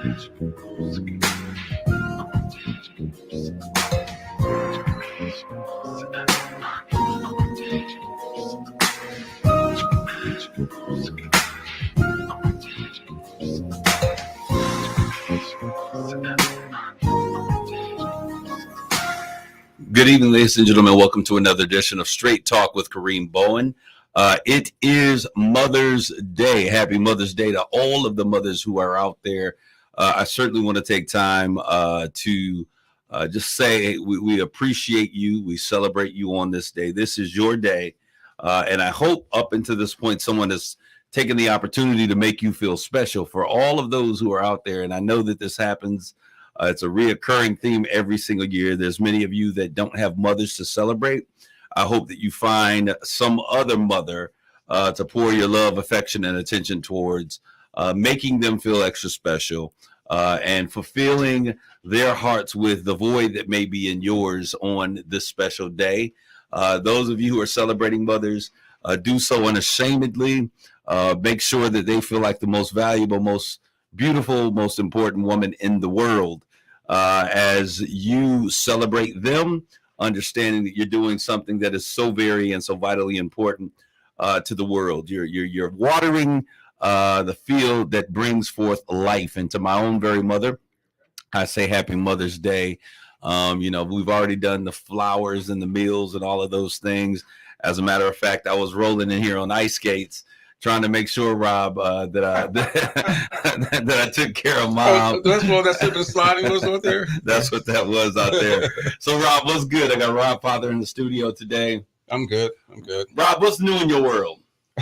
Good evening, ladies and gentlemen. Welcome to another edition of Straight Talk with Kareem Bowen. It is Mother's Day. Happy Mother's Day to all of the mothers who are out there. I certainly want to take time to just say we appreciate you. We celebrate you on this day. This is your day. And I hope up until this point, someone has taken the opportunity to make you feel special. For all of those who are out there, and I know that this happens. It's a reoccurring theme every single year. There's many of you that don't have mothers to celebrate. I hope that you find some other mother to pour your love, affection, and attention towards, making them feel extra special and fulfilling their hearts with the void that may be in yours on this special day. Those of you who are celebrating mothers, do so unashamedly. Make sure that they feel like the most valuable, most beautiful, most important woman in the world. As you celebrate them, understanding that you're doing something that is so very and so vitally important to the world. You're watering the field that brings forth life. And to my own very mother, I say Happy Mother's Day. We've already done the flowers and the meals and all of those things. As a matter of fact, I was rolling in here on ice skates, trying to make sure, Rob, that I took care of Mom. That's the sliding was out there. That's what that was out there. So, Rob, what's good? I got Rob Father in the studio today. I'm good. Rob, what's new in your world?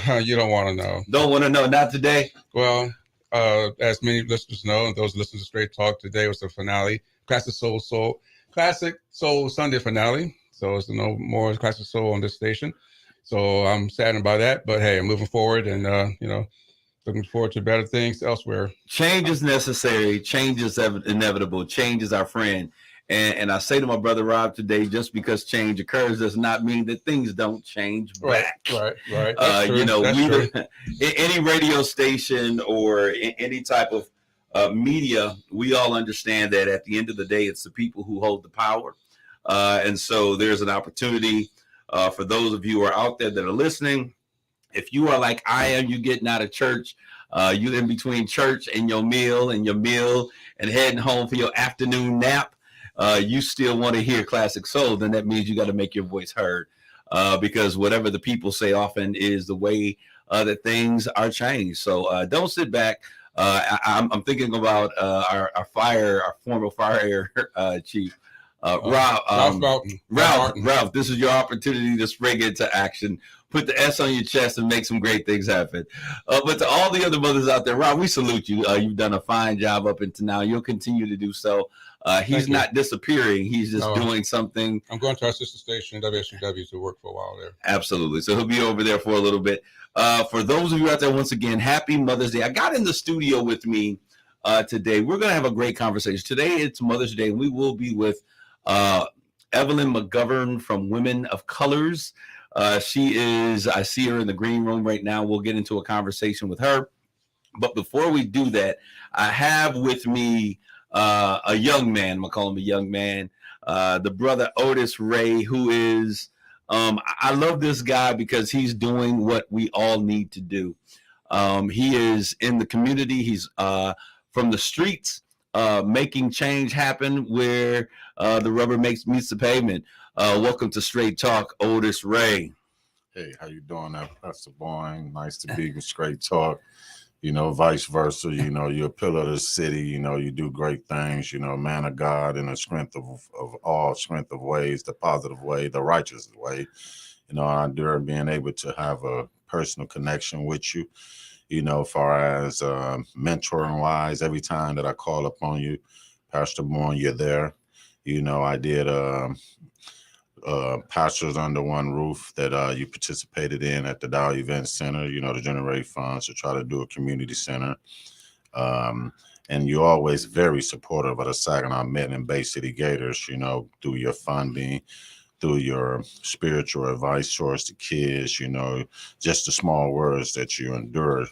You don't want to know. Don't want to know? Not today? Well, as many listeners know, and those listening to Straight Talk, today was the finale, Classic Soul Sunday finale. So it's no more Classic Soul on this station. So I'm saddened by that, but hey, I'm moving forward and, looking forward to better things elsewhere. Change is necessary. Change is inevitable. Change is our friend. And I say to my brother Rob today, just because change occurs does not mean that things don't change back. Right. That's true. Any radio station or any type of media, we all understand that at the end of the day, it's the people who hold the power. And so there's an opportunity for those of you who are out there that are listening. If you are like I am, you getting out of church, you in between church and your meal and heading home for your afternoon nap, you still want to hear classic soul, then that means you got to make your voice heard, because whatever the people say often is the way that things are changed. So don't sit back. I'm thinking about our former fire chief. Ralph, this is your opportunity to spring into action. Put the S on your chest and make some great things happen. But to all the other mothers out there, Rob, we salute you. You've done a fine job up until now. You'll continue to do so. He's not disappearing. He's just doing something. I'm going to our sister station, WSUW, to work for a while there. Absolutely. So he'll be over there for a little bit. For those of you out there, once again, Happy Mother's Day. I got in the studio with me today. We're going to have a great conversation. Today, it's Mother's Day, and we will be with Evelyn McGovern from Women of Colors. I see her in the green room right now. We'll get into a conversation with her. But before we do that, I have with me a young man. I'm going to call him a young man, the brother Otis Ray, who is, I love this guy because he's doing what we all need to do. He is in the community. He's from the streets, making change happen where the rubber meets the pavement. Welcome to Straight Talk, Otis Ray. Hey, how you doing, Pastor Bowen? Nice to be with Straight Talk. Vice versa. You're a pillar of the city. You do great things. Man of God in the strength of all strength of ways, the positive way, the righteous way. I endure being able to have a personal connection with you. Far as mentoring wise, every time that I call upon you, Pastor Bowen, you're there. I did Pastors Under One Roof that you participated in at the Dow Event Center, to generate funds to try to do a community center. And you're always very supportive of the Saginaw Met and Bay City Gators, through your funding, through your spiritual advice towards the kids, just the small words that you endure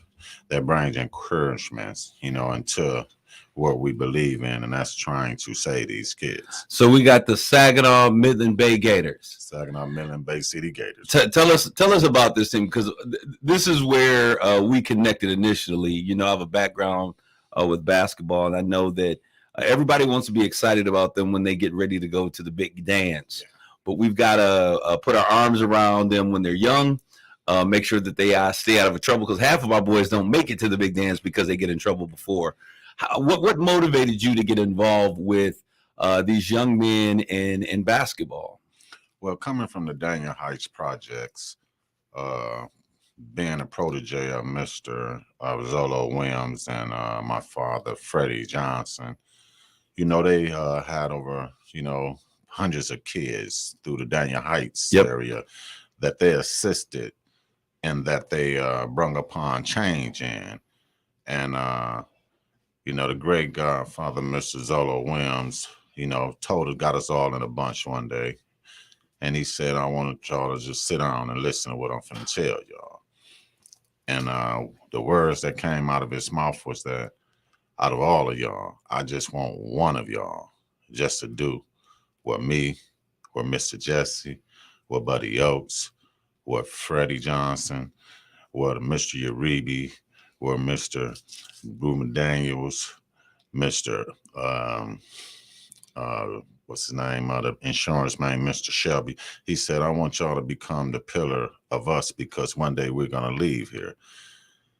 that brings encouragement, into what we believe in, and that's trying to save these kids. So we got the Saginaw Midland Bay Gators. Saginaw Midland Bay City Gators. Tell us about this team, because this is where we connected initially. You know, I have a background with basketball, and I know that everybody wants to be excited about them when they get ready to go to the big dance. Yeah. But we've got to put our arms around them when they're young, make sure that they stay out of trouble, because half of our boys don't make it to the big dance because they get in trouble before. What motivated you to get involved with these young men in basketball? Well, coming from the Daniel Heights projects, being a protege of Mr. Zolo Williams and my father, Freddie Johnson, you know, they had over, you know, hundreds of kids through the Daniel Heights area that they assisted and that they brung upon change in. And, you know, the great godfather, Mr. Zolo Williams, you know, got us all in a bunch one day. And he said, I want y'all to just sit down and listen to what I'm finna tell y'all. And the words that came out of his mouth was that, out of all of y'all, I just want one of y'all just to do what me, what Mr. Jesse, what Buddy Oates, what Freddie Johnson, what Mr. Uribe, what Mr. Ruben Daniels, Mr. What's his name? The insurance man, Mr. Shelby. He said, I want y'all to become the pillar of us because one day we're going to leave here.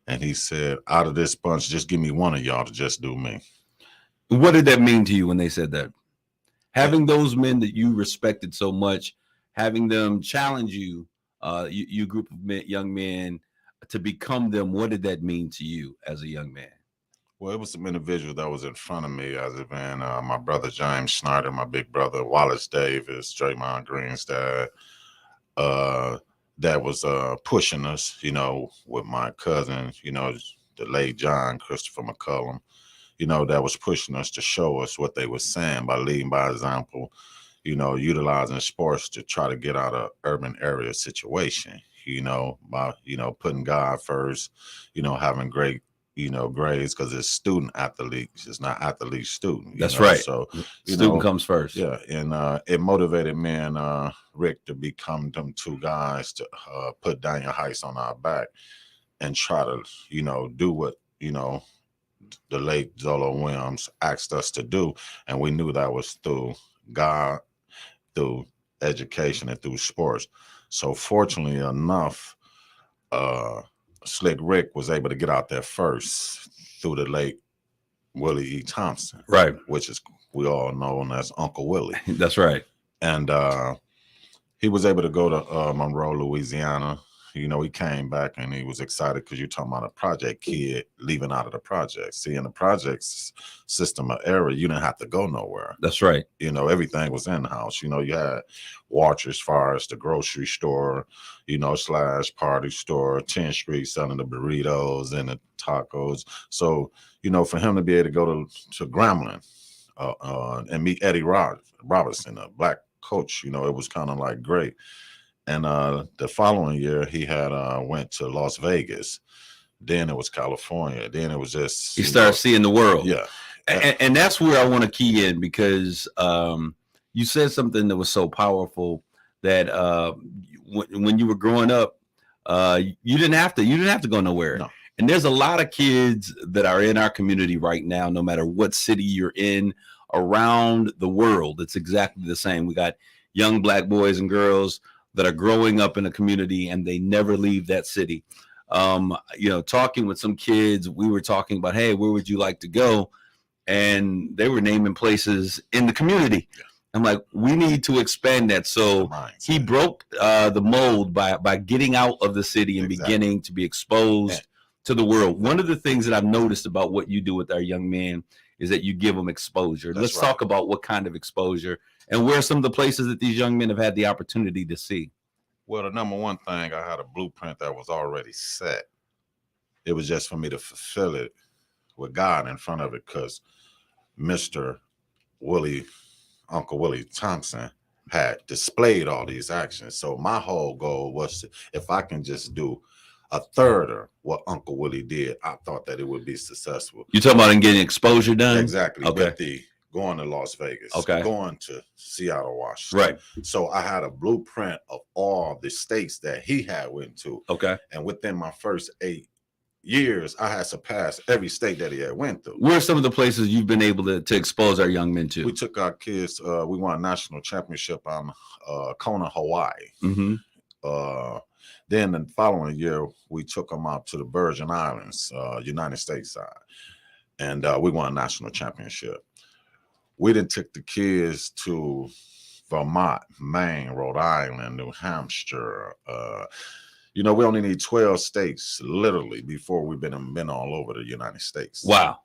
And he said, out of this bunch, just give me one of y'all to just do me. What did that mean to you when they said that? Having those men that you respected so much, having them challenge you, you group of young men, to become them, what did that mean to you as a young man? Well, it was some individual that was in front of me, as if in my brother James Snyder, my big brother Wallace Davis, Draymond Green's dad, that was pushing us, you know, with my cousin, you know, the late John Christopher McCullum, you know, that was pushing us to show us what they were saying by leading by example, you know, utilizing sports to try to get out of urban area situation, you know, by, you know, putting God first, you know, having great, you know, grades, because it's student athletes, it's not athlete student. That's know? Right. So student comes first. Yeah, and it motivated me and Rick to become them two guys to put Daniel Heights on our back and try to, you know, do what, you know, the late Zolo Williams asked us to do, and we knew that was through God, through education, and through sports. So fortunately enough, Slick Rick was able to get out there first through the late Willie E. Thompson, right, which is we all know as Uncle Willie. That's right. And he was able to go to Monroe, Louisiana. You know, he came back and he was excited because you're talking about a project kid leaving out of the project. See, in the projects system of era, you didn't have to go nowhere. That's right. You know, everything was in house. You know, you had Watchers, far as the grocery store, you know, / party store, 10th Street selling the burritos and the tacos. So, you know, for him to be able to go to Grambling and meet Eddie Robinson, a black coach, you know, it was kind of like great. And the following year, he had went to Las Vegas. Then it was California. Then it was just he started seeing the world. Yeah, and that's where I want to key in, because you said something that was so powerful that when you were growing up, you didn't have to go nowhere. No. And there's a lot of kids that are in our community right now, no matter what city you're in around the world. It's exactly the same. We got young black boys and girls that are growing up in a community and they never leave that city. You know, talking with some kids, we were talking about, hey, where would you like to go? And they were naming places in the community. I'm like, we need to expand that. So he broke the mold by getting out of the city and beginning to be exposed to the world. One of the things that I've noticed about what you do with our young men is that you give them exposure. Let's talk about what kind of exposure and where are some of the places that these young men have had the opportunity to see. Well, the number one thing, I had a blueprint that was already set. It was just for me to fulfill it with God in front of it, because Mr. Willie, Uncle Willie Thompson, had displayed all these actions. So my whole goal was to, if I can just do a third of what Uncle Willie did, I thought that it would be successful. You talking about him getting exposure done? Exactly. Okay. With the going to Las Vegas, Okay. going to Seattle, Washington. Right. So I had a blueprint of all the states that he had went to. Okay. And within my first 8 years, I had surpassed every state that he had went through. Where are some of the places you've been able to expose our young men to? We took our kids, we won a national championship on Kona, Hawaii. Mm-hmm. Then the following year, we took them out to the Virgin Islands, United States side. And we won a national championship. We then took the kids to Vermont, Maine, Rhode Island, New Hampshire. We only need 12 states, literally, before we've been all over the United States. Wow.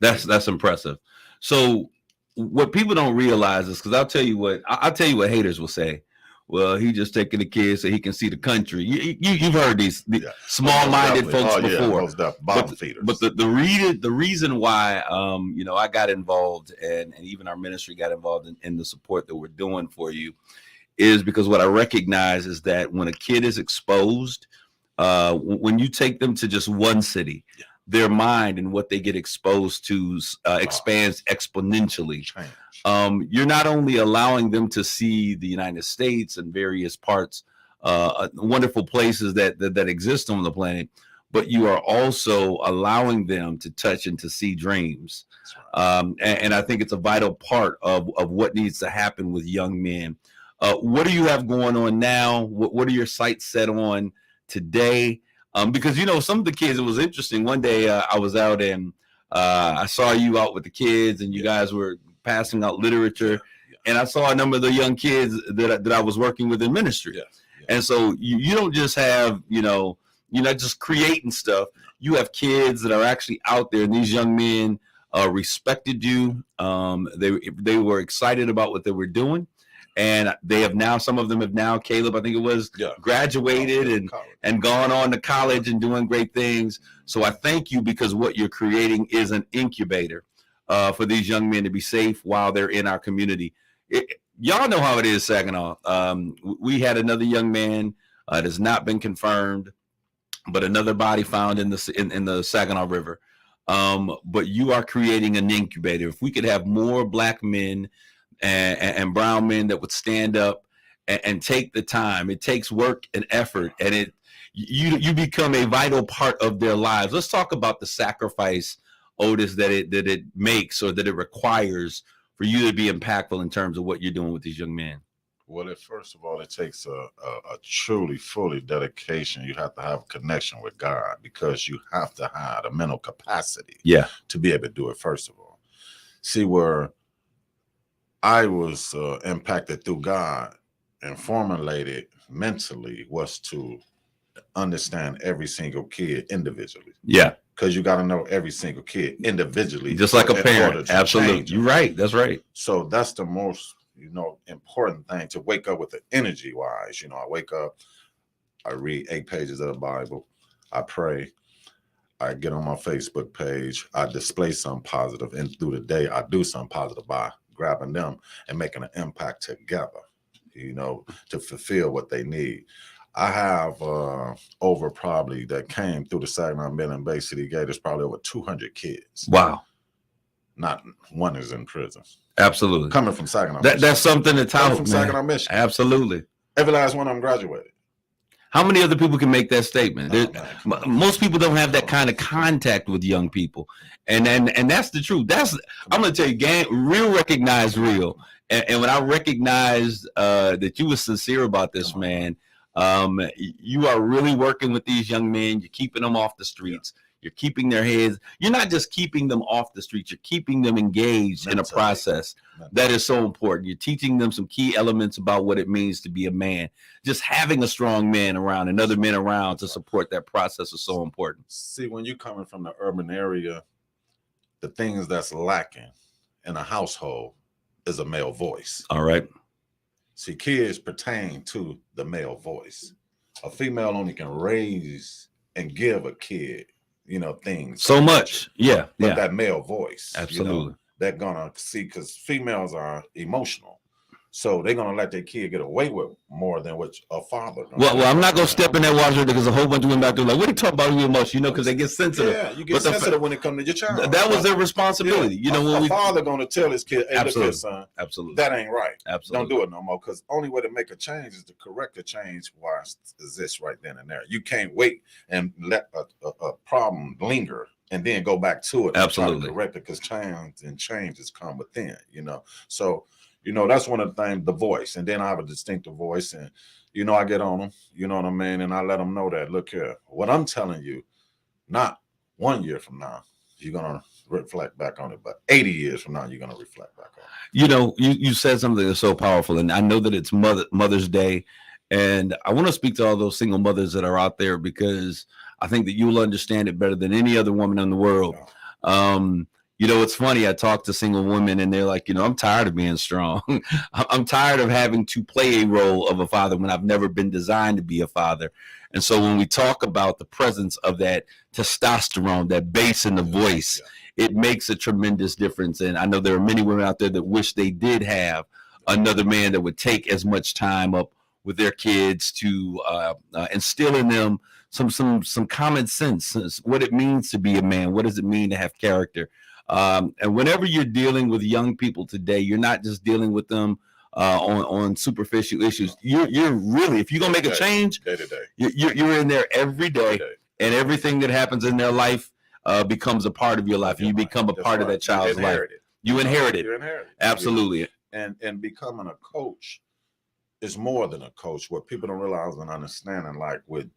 That's impressive. So what people don't realize is, because I'll tell you what haters will say. Well, he just taking the kids so he can see the country. You've heard these small-minded folks before. Bottom feeders. But the reason why I got involved and even our ministry got involved in the support that we're doing for you is because what I recognize is that when a kid is exposed, when you take them to just one city, their mind and what they get exposed to expands exponentially. You're not only allowing them to see the United States and various parts, wonderful places that exist on the planet, but you are also allowing them to touch and to see dreams. And I think it's a vital part of what needs to happen with young men. What do you have going on now? What are your sights set on today? Because, some of the kids, it was interesting. One day I was out and I saw you out with the kids and you guys were passing out literature. And I saw a number of the young kids that I was working with in ministry. And so you don't just have, you're not just creating stuff. You have kids that are actually out there, and these young men respected you. They were excited about what they were doing. And they have now, some of them have now, Caleb, I think it was, graduated and gone on to college and doing great things. So I thank you, because what you're creating is an incubator for these young men to be safe while they're in our community. Y'all know how it is, Saginaw. We had another young man that has not been confirmed, but another body found in the Saginaw River. But you are creating an incubator. If we could have more Black men and brown men that would stand up and take the time. It takes work and effort, and you become a vital part of their lives. Let's talk about the sacrifice, Otis, that it makes or that it requires for you to be impactful in terms of what you're doing with these young men. Well, first of all, it takes a truly, fully dedication. You have to have a connection with God, because you have to have the mental capacity to be able to do it, first of all. See, where I was impacted through God and formulated mentally was to understand every single kid individually. Yeah. Because you got to know every single kid individually. Just like a parent. Absolutely. You're right. That's right. So that's the most, important thing, to wake up with the energy wise. I wake up, I read 8 pages of the Bible, I pray, I get on my Facebook page, I display something positive, and through the day, I do something positive by grabbing them and making an impact together, to fulfill what they need. I have over probably that came through the Saginaw Mill and Bay City Gators, probably over 200 kids. Wow. Not one is in prison. Absolutely. Coming from Saginaw. That's something to tout, from Saginaw, Michigan. Absolutely. Every last one of them graduated. How many other people can make that statement? Most people don't have that kind of contact with young people, and that's the truth. I'm going to tell you, real recognize real, and when I recognized that you were sincere about this, man, you are really working with these young men. You're keeping them off the streets. You're keeping their heads. You're not just keeping them off the streets. You're keeping them engaged in a process that is so important. You're teaching them some key elements about what it means to be a man. Just having a strong man around and other men around to support that process is so important. See, when you're coming from the urban area, the things that's lacking in a household is a male voice. All right. See, kids pertain to the male voice. A female only can raise and give a kid, things. So much. Yeah. But that male voice. Absolutely. They're going to see, because females are emotional. So they're gonna let their kid get away with more than what a father. Well, I'm not gonna step in that water because a whole bunch of women out there like, what are you talking about you much? You know, because they get sensitive. Yeah, you get sensitive when it comes to your child. That was their responsibility. You know, when a father gonna tell his kid, "Hey, look here, son, absolutely, that ain't right. Absolutely, don't do it no more." Because only way to make a change is to correct a change while it exists right then and there. You can't wait and let a problem linger and then go back to it. Absolutely, and try to correct it, because changes come within. You know, so. You know, that's one of the things, the voice. And then I have a distinctive voice. And, you know, I get on them, you know what I mean? And I let them know that, look here, what I'm telling you, not 1 year from now, you're going to reflect back on it, but 80 years from now, you're going to reflect back on it. You know, you said something that's so powerful. And I know that it's Mother's Day. And I want to speak to all those single mothers that are out there, because I think that you'll understand it better than any other woman in the world. You know, it's funny. I talk to single women and they're like, you know, I'm tired of being strong. I'm tired of having to play a role of a father when I've never been designed to be a father. And so when we talk about the presence of that testosterone, that bass in the voice, it makes a tremendous difference. And I know there are many women out there that wish they did have another man that would take as much time up with their kids to instill in them some common sense, what it means to be a man. What does it mean to have character? And whenever you're dealing with young people today, you're not just dealing with them on superficial issues. You're really, if you're gonna make a change, you're in there every day, and everything that happens in their life becomes a part of your life. You become a part of that child's life. You inherit it. Absolutely. And becoming a coach is more than a coach. What people don't realize and understand, and like with,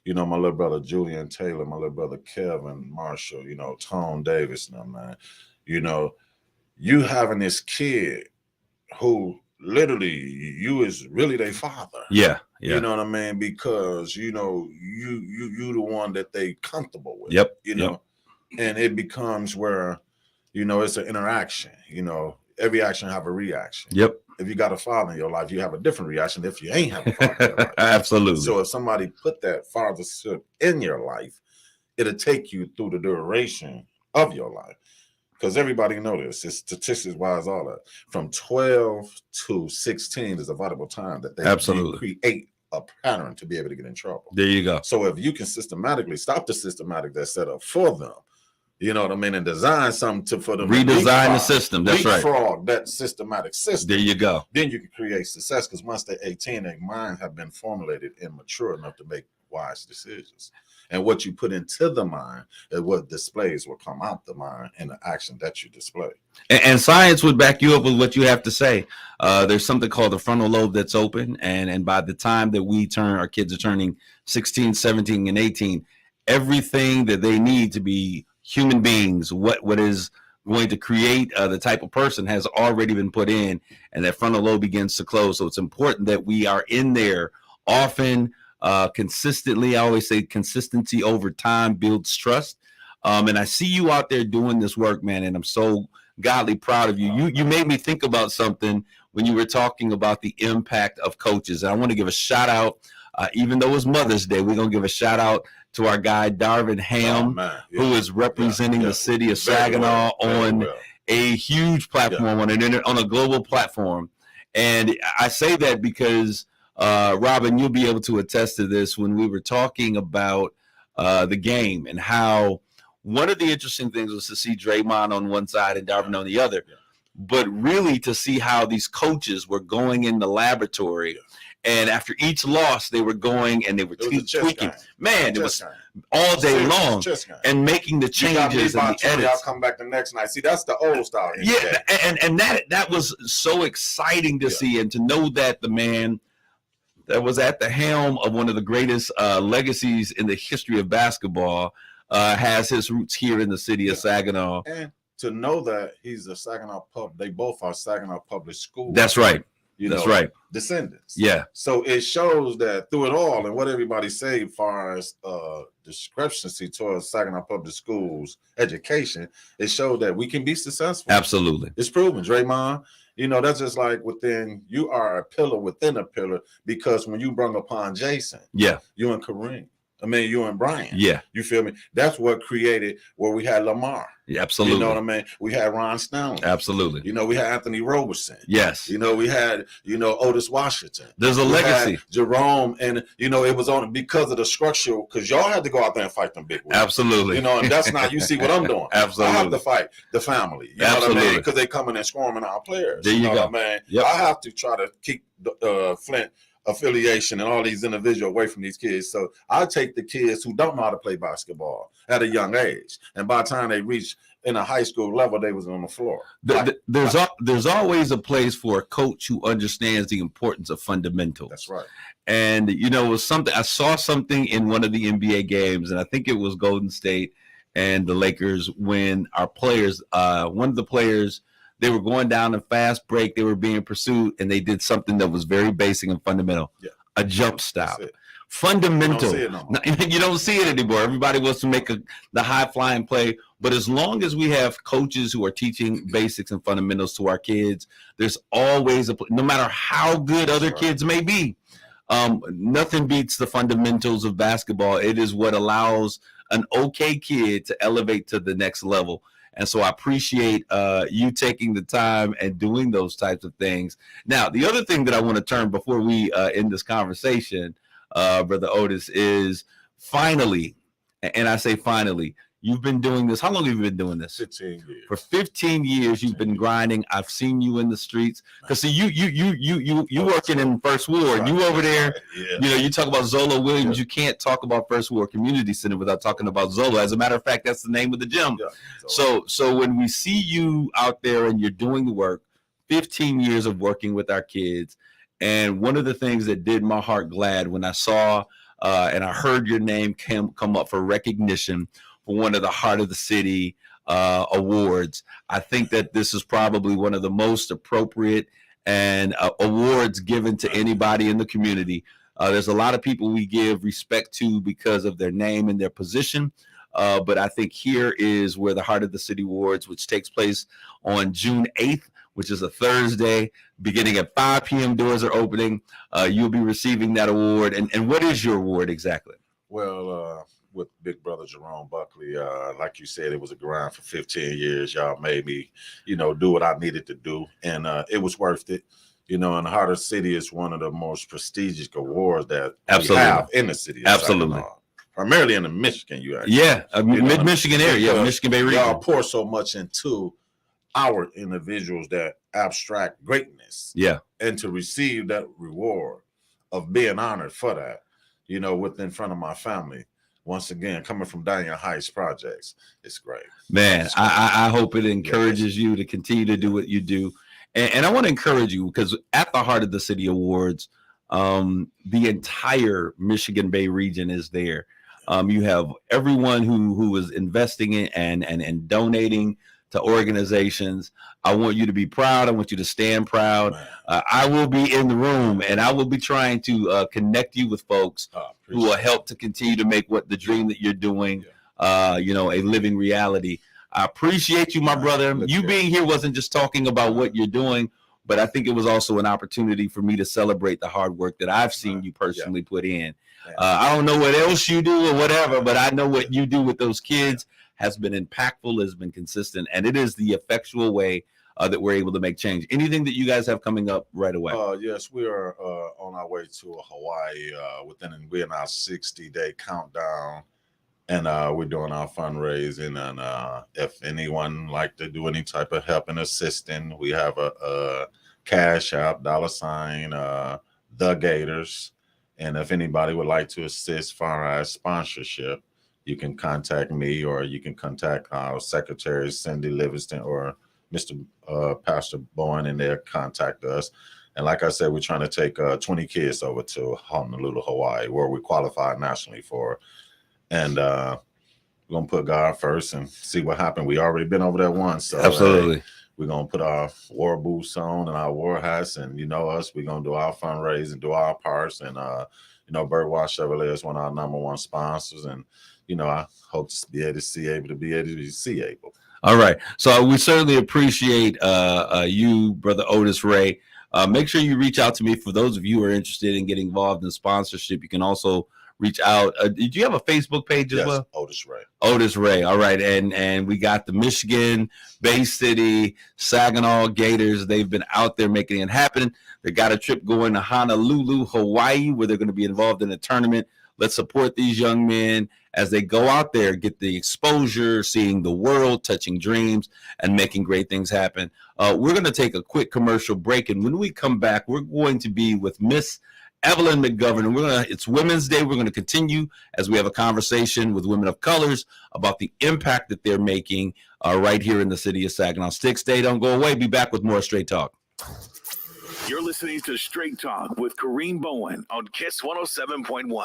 you know, my little brother Julian Taylor, my little brother Kevin Marshall, you know, Tone Davis, man, you know, you having this kid who literally you is really their father. Yeah. You know what I mean? Because, you know, you the one that they comfortable with. You know, and it becomes where, you know, it's an interaction. You know, every action have a reaction. If you got a father in your life, you have a different reaction if you ain't have a father in your life. Absolutely. So if somebody put that fathership in your life, it'll take you through the duration of your life. Because everybody know this, it's statistics wise, all that. From 12 to 16 is a valuable time that they create a pattern to be able to get in trouble. There you go. So if you can systematically stop the systematic that's set up for them, you know what I mean, and design something for them. Redesign the system. That's right. Leapfrog that systematic system. There you go. Then you can create success, because once they're 18, their mind have been formulated and mature enough to make wise decisions. And what you put into the mind is what displays will come out the mind in the action that you display. And science would back you up with what you have to say. There's something called the frontal lobe that's open. And by the time that our kids are turning 16, 17, and 18, everything that they need to be human beings, what is going to create the type of person has already been put in, and that frontal lobe begins to close. So it's important that we are in there often, consistently. I always say consistency over time builds trust. And I see you out there doing this work, man, and I'm so godly proud of you. You made me think about something when you were talking about the impact of coaches. And I want to give a shout out, even though it's Mother's Day, we're going to give a shout out to our guy, Darvin Ham, who is representing the city of Saginaw on a huge platform, on a global platform. And I say that because, Robin, you'll be able to attest to this, when we were talking about the game and how one of the interesting things was to see Draymond on one side and Darvin on the other, but really to see how these coaches were going in the laboratory. And after each loss, they were going and they were tweaking. Man, it was all day long and making the changes and the edits. Y'all come back the next night. See, that's the old style. Yeah, and that was so exciting to see, and to know that the man that was at the helm of one of the greatest legacies in the history of basketball has his roots here in the city of Saginaw. And to know that he's a Saginaw they both are Saginaw Public School. That's right. That's right. Descendants. Yeah. So it shows that through it all, and what everybody say as far as discrepancy towards Saginaw Public Schools education, it showed that we can be successful. Absolutely. It's proven. Draymond, you know, that's just like you are a pillar within a pillar, because when you bring upon Jason, you and Kareem, I mean, you and Brian. Yeah. You feel me? That's what created where we had Lamar. Yeah, absolutely. You know what I mean? We had Ron Stanley. Absolutely. You know, we had Anthony Roberson. Yes. You know, we had, Otis Washington. There's a legacy. Jerome, and, it was on because of the structure, because y'all had to go out there and fight them big wigs. Absolutely. And that's not, you see what I'm doing. Absolutely. I have to fight the family. You know what I mean? Because they come in and swarming our players. There you know go. What I mean? Yep. I have to try to keep the Flint affiliation and all these individuals away from these kids. So I take the kids who don't know how to play basketball at a young age, and by the time they reach in a high school level, they was on the floor. There's always a place for a coach who understands the importance of fundamentals. That's right. And it was something I saw something in one of the NBA games, and I think it was Golden State and the Lakers when our players, one of the players, they were going down a fast break. They were being pursued, and they did something that was very basic and fundamental. Yeah. A jump stop. Fundamental. You don't see it anymore. Everybody wants to make the high-flying play. But as long as we have coaches who are teaching basics and fundamentals to our kids, there's always no matter how good other kids may be, nothing beats the fundamentals of basketball. It is what allows an okay kid to elevate to the next level. And so I appreciate you taking the time and doing those types of things. Now, the other thing that I want to turn before we end this conversation, Brother Otis, is finally, and I say finally, you've been doing this. How long have you been doing this? 15 years. For 15 years, you've been grinding. I've seen you in the streets. Because see, you working in First Ward. You over there. Yeah. You talk about Zola Williams. Yeah. You can't talk about First Ward Community Center without talking about Zola. As a matter of fact, that's the name of the gym. Yeah. So when we see you out there and you're doing the work, 15 years of working with our kids, and one of the things that did my heart glad when I saw and I heard your name come up for recognition for one of the Heart of the City awards. I think that this is probably one of the most appropriate and awards given to anybody in the community. There's a lot of people we give respect to because of their name and their position. But I think here is where the Heart of the City Awards, which takes place on June 8th, which is a Thursday, beginning at 5 p.m. Doors are opening. You'll be receiving that award. And what is your award exactly? Well, with Big Brother Jerome Buckley, like you said, it was a grind for 15 years. Y'all made me, do what I needed to do, and it was worth it. And the Heart of the City is one of the most prestigious awards that we have in the city. Absolutely. Primarily in the Michigan, mid-Michigan area, Michigan Bay region. Y'all pour so much into our individuals that abstract greatness. Yeah. And to receive that reward of being honored for that, within front of my family. Once again, coming from Daniel Heights Projects, it's great. Man, I hope it encourages you to continue to do what you do. And I want to encourage you because at the Heart of the City Awards, the entire Michigan Bay region is there. You have everyone who is investing in and donating to organizations. I want you to be proud. I want you to stand proud. I will be in the room, and I will be trying to connect you with folks who will help to continue to make what the dream that you're doing, a living reality. I appreciate you, my brother. You being here wasn't just talking about what you're doing, but I think it was also an opportunity for me to celebrate the hard work that I've seen you personally put in. I don't know what else you do or whatever, but I know what you do with those kids has been impactful, has been consistent, and it is the effectual way that we're able to make change. Anything that you guys have coming up right away? Yes, we are on our way to Hawaii. We're in our 60-day countdown, and we're doing our fundraising. And if anyone like to do any type of help and assisting, we have a Cash App, $, The Gators. And if anybody would like to assist far as sponsorship, you can contact me, or you can contact our secretary, Cindy Livingston, or Mr. Pastor Bowen, and they'll contact us. And like I said, we're trying to take 20 kids over to Honolulu, Hawaii, where we qualify nationally for. And we're going to put God first and see what happens. We already been over there once. So absolutely. We're going to put our war boots on and our war hats, and us, we're going to do our fundraising, do our parts. And, Birdwatch Chevrolet is one of our #1 sponsors. And, I hope to be able to see able. All right. So we certainly appreciate you, Brother Otis Ray. Make sure you reach out to me. For those of you who are interested in getting involved in sponsorship, you can also reach out. Did you have a Facebook page as well? Otis Ray. Otis Ray. All right. And we got the Michigan, Bay City, Saginaw Gators. They've been out there making it happen. They got a trip going to Honolulu, Hawaii, where they're going to be involved in a tournament. Let's support these young men as they go out there, get the exposure, seeing the world, touching dreams, and making great things happen. We're going to take a quick commercial break, and when we come back, we're going to be with Miss Evelyn McGovern, and it's Women's Day. We're going to continue as we have a conversation with women of colors about the impact that they're making right here in the city of Saginaw. Stay, don't go away. Be back with more Straight Talk. You're listening to Straight Talk with Kareem Bowen on KISS 107.1.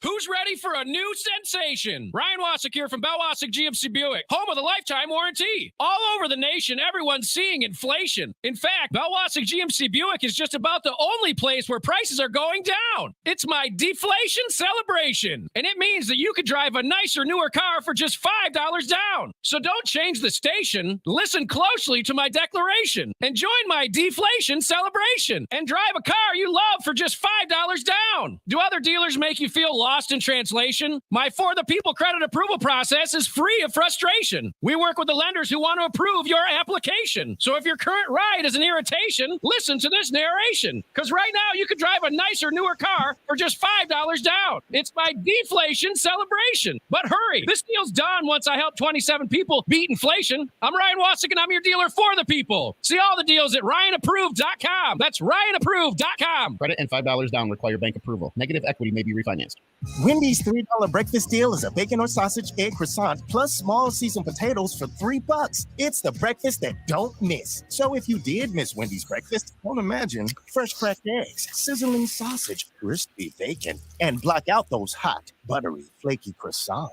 Who's ready for a new sensation? Ryan Wasik here from Bell Wasik GMC Buick, home of the lifetime warranty. All over the nation, everyone's seeing inflation. In fact, Bell Wasik GMC Buick is just about the only place where prices are going down. It's my deflation celebration, and it means that you could drive a nicer, newer car for just $5 down. So don't change the station. Listen closely to my declaration and join my deflation celebration and drive a car you love for just $5 down. Do other dealers make you feel lost in translation? My For the People credit approval process is free of frustration. We work with the lenders who want to approve your application. So if your current ride is an irritation, listen to this narration. Because right now you could drive a nicer, newer car for just $5 down. It's my deflation celebration. But hurry, this deal's done once I help 27 people beat inflation. I'm Ryan Wasik, and I'm your dealer for the people. See all the deals at RyanApproved.com. That's RyanApproved.com. Credit and $5 down require bank approval. Negative equity may be refinanced. Wendy's $3 breakfast deal is a bacon or sausage egg croissant plus small seasoned potatoes for $3. It's the breakfast that don't miss. So if you did miss Wendy's breakfast, don't imagine fresh cracked eggs, sizzling sausage, crispy bacon, and block out those hot, buttery, flaky croissants.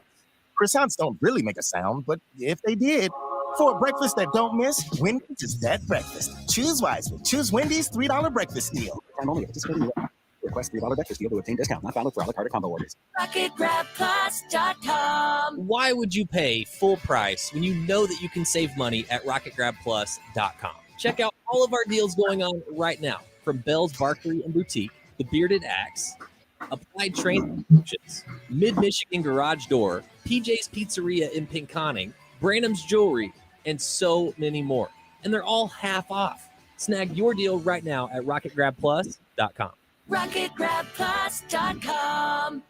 Croissants don't really make a sound, but if they did, for a breakfast that don't miss, Wendy's is that breakfast. Choose wisely. Choose Wendy's $3 breakfast deal. Time only. Participating. Request $3 breakfast deal to obtain discount. Not valid for a la carte combo orders. RocketGrabPlus.com. Why would you pay full price when you know that you can save money at RocketGrabPlus.com? Check out all of our deals going on right now, from Bell's Barkery and Boutique, The Bearded Axe, Applied Training Solutions, Mid-Michigan Garage Door, PJ's Pizzeria in Pinconning, Branham's Jewelry, and so many more. And they're all half off. Snag your deal right now at RocketGrabPlus.com. RocketGrabPlus.com.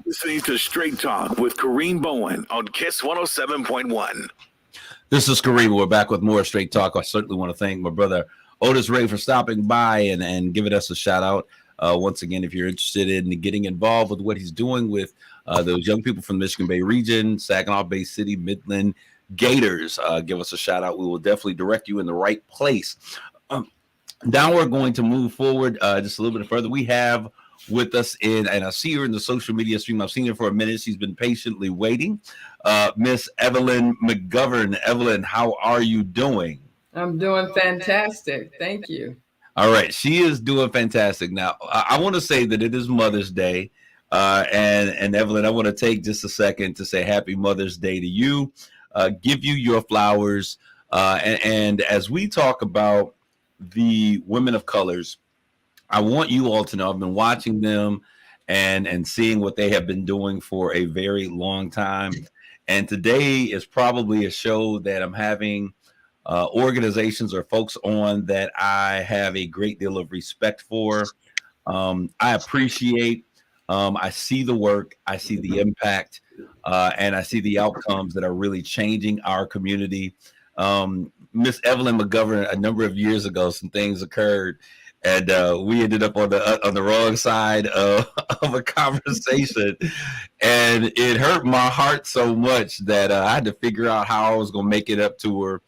Listening to Straight Talk with Kareem Bowen on KISS 107.1. This is Kareem. We're back with more Straight Talk. I certainly want to thank my brother Otis Ray for stopping by and giving us a shout out. Once again, if you're interested in getting involved with what he's doing with those young people from the Michigan Bay region, Saginaw Bay City, Midland Gators, give us a shout out. We will definitely direct you in the right place. Now we're going to move forward just a little bit further. We have with us and I see her in the social media stream. I've seen her for a minute. She's been patiently waiting. Miss Evelyn McGovern. Evelyn, how are you doing? I'm doing fantastic. Thank you. All right. She is doing fantastic. Now, I want to say that it is Mother's Day. And Evelyn, I want to take just a second to say happy Mother's Day to you, give you your flowers. And as we talk about the women of colors, I want you all to know I've been watching them and seeing what they have been doing for a very long time. And today is probably a show that I'm having organizations or folks on that I have a great deal of respect for. I appreciate, I see the work, I see the impact, and I see the outcomes that are really changing our community. Miss Evelyn McGovern, a number of years ago, some things occurred, and we ended up on the wrong side of a conversation, and it hurt my heart so much that I had to figure out how I was going to make it up to her.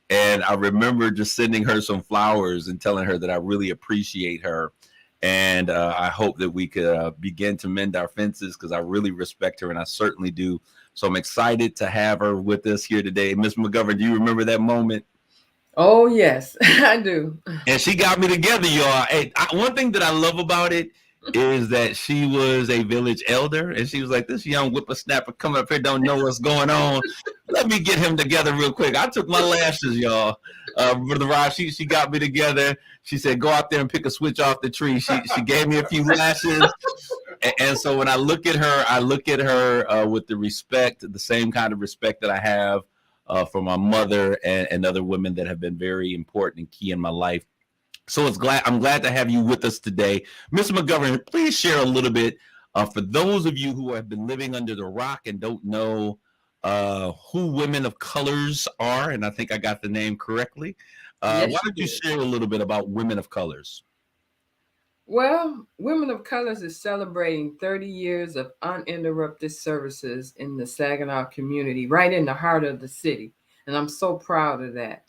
And I remember just sending her some flowers and telling her that I really appreciate her, and I hope that we could begin to mend our fences, because I really respect her, and I certainly do. So I'm excited to have her with us here today. Miss McGovern, do you remember that moment? Oh, yes, I do. And she got me together, y'all. Hey, one thing that I love about it is that she was a village elder, and she was like, "This young whippersnapper coming up here don't know what's going on. Let me get him together real quick." I took my lashes, y'all. Brother Rob, she got me together. She said, "Go out there and pick a switch off the tree." She gave me a few lashes, and so when I look at her with the respect, the same kind of respect that I have for my mother and other women that have been very important and key in my life. So I'm glad to have you with us today. Mr. McGovern, please share a little bit for those of you who have been living under the rock and don't know who Women of Colors are, and I think I got the name correctly. Yes, Why don't you share a little bit about Women of Colors? Well, Women of Colors is celebrating 30 years of uninterrupted services in the Saginaw community, right in the heart of the city. And I'm so proud of that.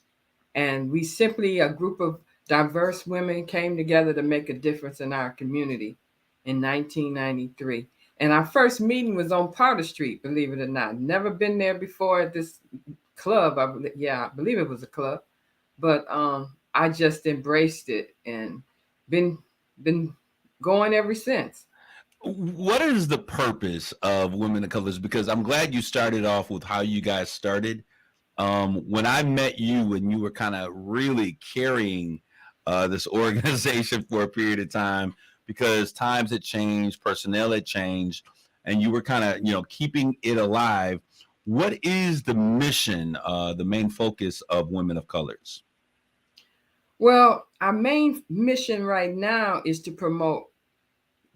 And we simply, a group of diverse women, came together to make a difference in our community in 1993. And our first meeting was on Powder Street, believe it or not. Never been there before at this club. I believe it was a club. But I just embraced it and been going ever since. What is the purpose of Women of Colors? Because I'm glad you started off with how you guys started. When I met you and you were kind of really carrying this organization for a period of time, because times had changed, personnel had changed, and you were kind of, keeping it alive. What is the mission, the main focus of Women of Colors? Well, our main mission right now is to promote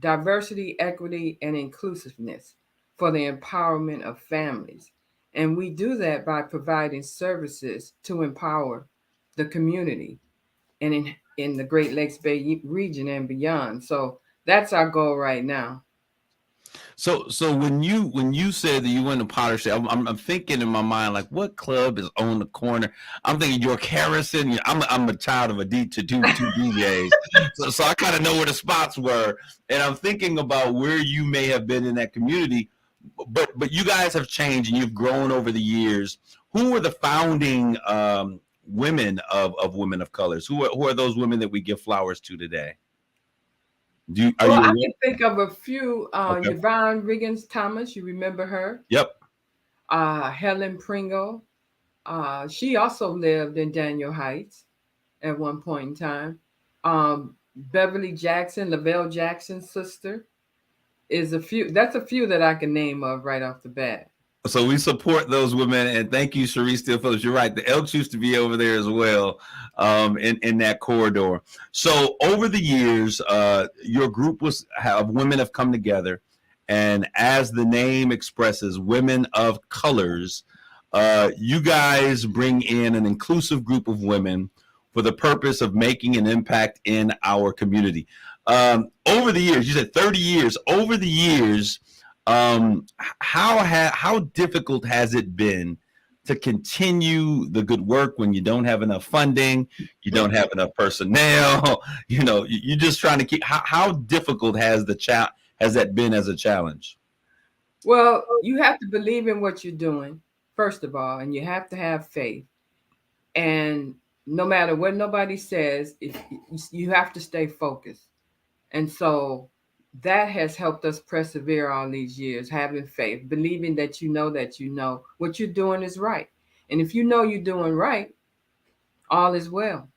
diversity, equity, and inclusiveness for the empowerment of families. And we do that by providing services to empower the community and in the Great Lakes Bay region and beyond. So that's our goal right now. So when you said that you went to Potter Street, I'm thinking in my mind, like, what club is on the corner? I'm thinking York Harrison. I'm a child of a two DJs, so I kind of know where the spots were, and I'm thinking about where you may have been in that community. But you guys have changed and you've grown over the years. Who were the founding women of Women of Colors? Who are those women that we give flowers to today? I can think of a few. Okay. Yvonne Riggins Thomas, you remember her? Yep. Helen Pringle. She also lived in Daniel Heights at one point in time. Beverly Jackson, Lavelle Jackson's sister, is a few. That's a few that I can name of right off the bat. So we support those women, and thank you, Cherise Steele Phillips. You're right. The Elks used to be over there as well, in that corridor. So over the years, your group of women have come together, and as the name expresses, Women of Colors, you guys bring in an inclusive group of women for the purpose of making an impact in our community. Over the years, you said 30 years. Over the years, how difficult has it been to continue the good work when you don't have enough funding, you don't have enough personnel, you're just trying to keep, how difficult has that been as a challenge? Well, you have to believe in what you're doing, first of all, and you have to have faith. And no matter what nobody says, you have to stay focused. And so that has helped us persevere all these years, having faith, believing that you know what you're doing is right. And if you know you're doing right, all is well.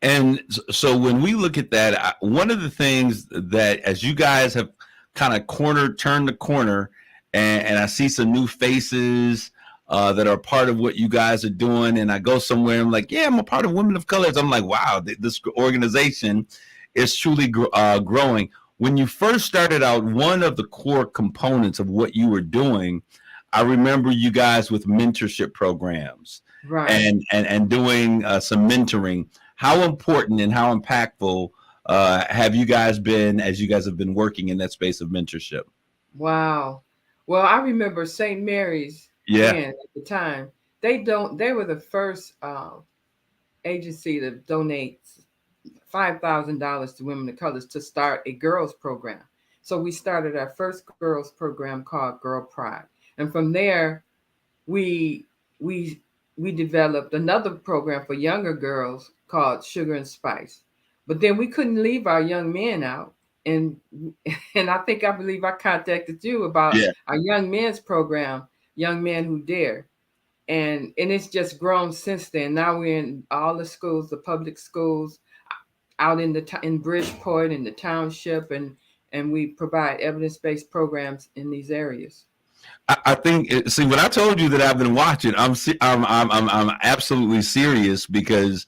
And so when we look at that, one of the things that, as you guys have kind of turned the corner, and I see some new faces that are part of what you guys are doing, and I go somewhere, I'm like, yeah, I'm a part of Women of Colors. I'm like, wow, this organization is truly growing. When you first started out, one of the core components of what you were doing, I remember you guys with mentorship programs, right, and doing some mentoring. How important and how impactful have you guys been as you guys have been working in that space of mentorship? Wow. Well, I remember St. Mary's at the time. They were the first agency to donate $5,000 to Women of Colors to start a girls program. So we started our first girls program called Girl Pride. And from there, we developed another program for younger girls called Sugar and Spice. But then we couldn't leave our young men out. and I believe I contacted you about Yeah. our young men's program, Young Men Who Dare. And it's just grown since then. Now we're in all the schools, the public schools, out in in Bridgeport, in the township, and we provide evidence-based programs in these areas. I think see when I told you that I've been watching, I'm absolutely serious because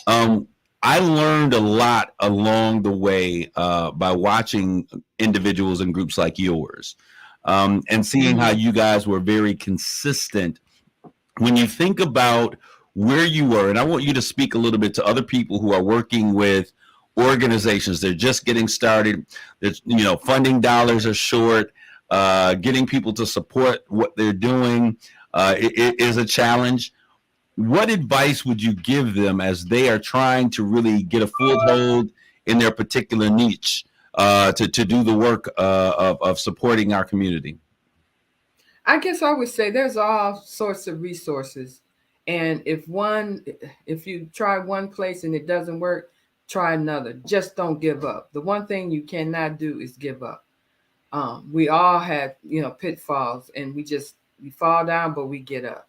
I learned a lot along the way by watching individuals and groups like yours, and seeing how you guys were very consistent. When you think about where you were, and I want you to speak a little bit to other people who are working with organizations, they're just getting started. There's, funding dollars are short. Getting people to support what they're doing it is a challenge. What advice would you give them as they are trying to really get a foothold in their particular niche to do the work of supporting our community? I guess I would say there's all sorts of resources. And if you try one place and it doesn't work, try another. Just don't give up. The one thing you cannot do is give up. We all had, pitfalls, and we fall down, but we get up.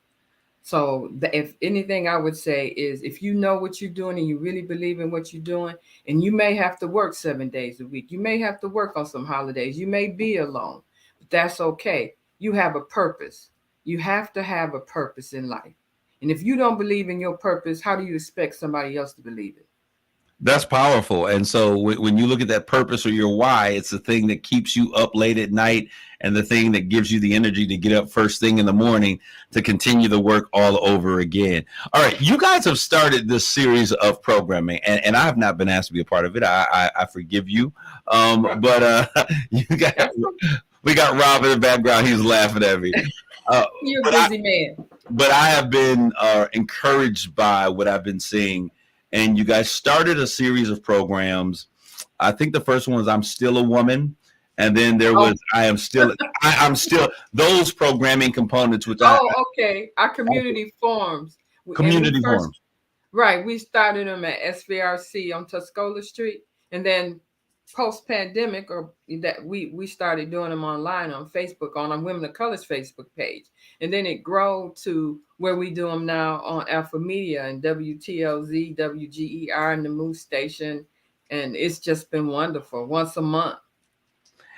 So if anything, I would say is if you know what you're doing and you really believe in what you're doing, and you may have to work 7 days a week, you may have to work on some holidays, you may be alone, but that's okay. You have a purpose. You have to have a purpose in life. And if you don't believe in your purpose, how do you expect somebody else to believe it? That's powerful. And so when you look at that purpose or your why, it's the thing that keeps you up late at night and the thing that gives you the energy to get up first thing in the morning to continue the work all over again. All right. You guys have started this series of programming, and I have not been asked to be a part of it. I forgive you. But you got, we got Rob in the background. He's laughing at me. You're a busy man. But I have been encouraged by what I've been seeing. And you guys started a series of programs. I think the first one was I'm Still a Woman. And then there was I'm still those programming components, which okay. Our community forums. Community forums. Right. We started them at SVRC on Tuscola Street. And then post-pandemic, or that we started doing them online on Facebook, on our Women of Color's Facebook page. And then it grew to where we do them now on Alpha Media and WTLZ, WGER, and the Moose Station. And it's just been wonderful. Once a month.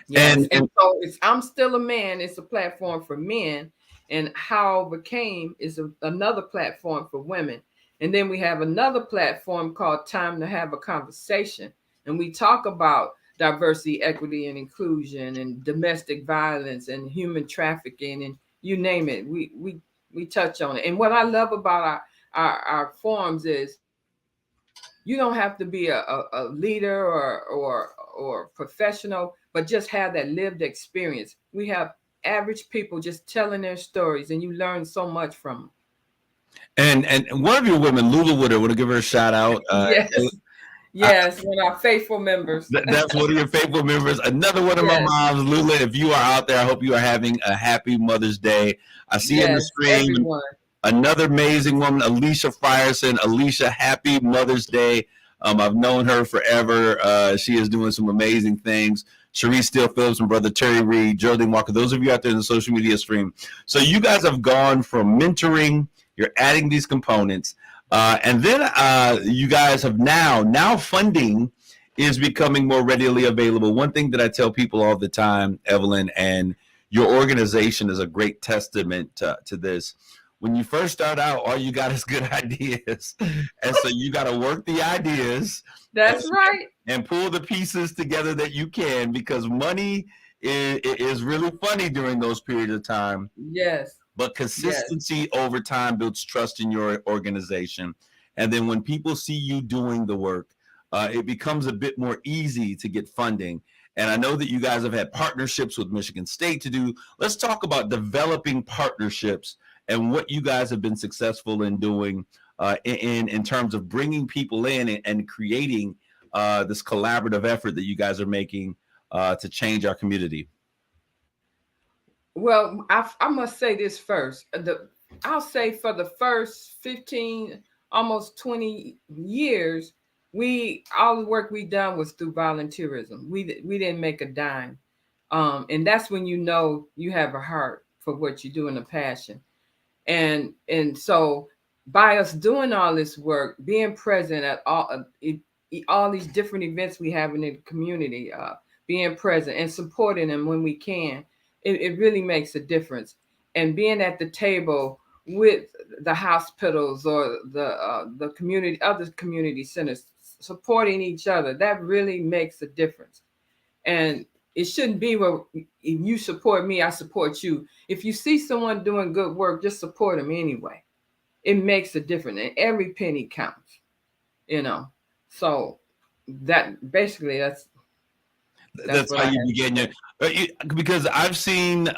Yes. And so it's I'm Still a Man. It's a platform for men. And How I Overcame is another platform for women. And then we have another platform called Time to Have a Conversation. And we talk about diversity, equity, and inclusion, and domestic violence, and human trafficking, and you name it. We touch on it. And what I love about our forums is you don't have to be a leader or professional, but just have that lived experience. We have average people just telling their stories, and you learn so much from them. And one of your women, Lula Wood, I want to give her a shout out. Yes, one of our faithful members. That's one of your faithful members. Another one of my moms, Lula. If you are out there, I hope you are having a happy Mother's Day. I see in the screen everyone. Another amazing woman, Alicia Frierson. Alicia, happy Mother's Day. I've known her forever. She is doing some amazing things. Sharice Steele Phillips and brother Terry Reed, Geraldine Walker, those of you out there in the social media stream. So you guys have gone from mentoring, you're adding these components. And then you guys have now funding is becoming more readily available. One thing that I tell people all the time, Evelyn, and your organization is a great testament to this. When you first start out, all you got is good ideas. And so you got to work the ideas. That's right. And pull the pieces together that you can, because money is really funny during those periods of time. Yes. But consistency over time builds trust in your organization. And then when people see you doing the work, it becomes a bit more easy to get funding. And I know that you guys have had partnerships with Michigan State to do. Let's talk about developing partnerships and what you guys have been successful in doing in terms of bringing people in and creating this collaborative effort that you guys are making to change our community. Well, I must say this first. I'll say for the first 15, almost 20 years, all the work we done was through volunteerism. We didn't make a dime. And that's when you know you have a heart for what you do and a passion. And so by us doing all this work, being present at all these different events we have in the community, being present and supporting them when we can, it really makes a difference. And being at the table with the hospitals or the community, other community centers, supporting each other, that really makes a difference. And it shouldn't be where if you support me, I support you. If you see someone doing good work, just support them anyway. It makes a difference, and every penny counts. You know, so that basically that's what how I you have to begin your because I've seen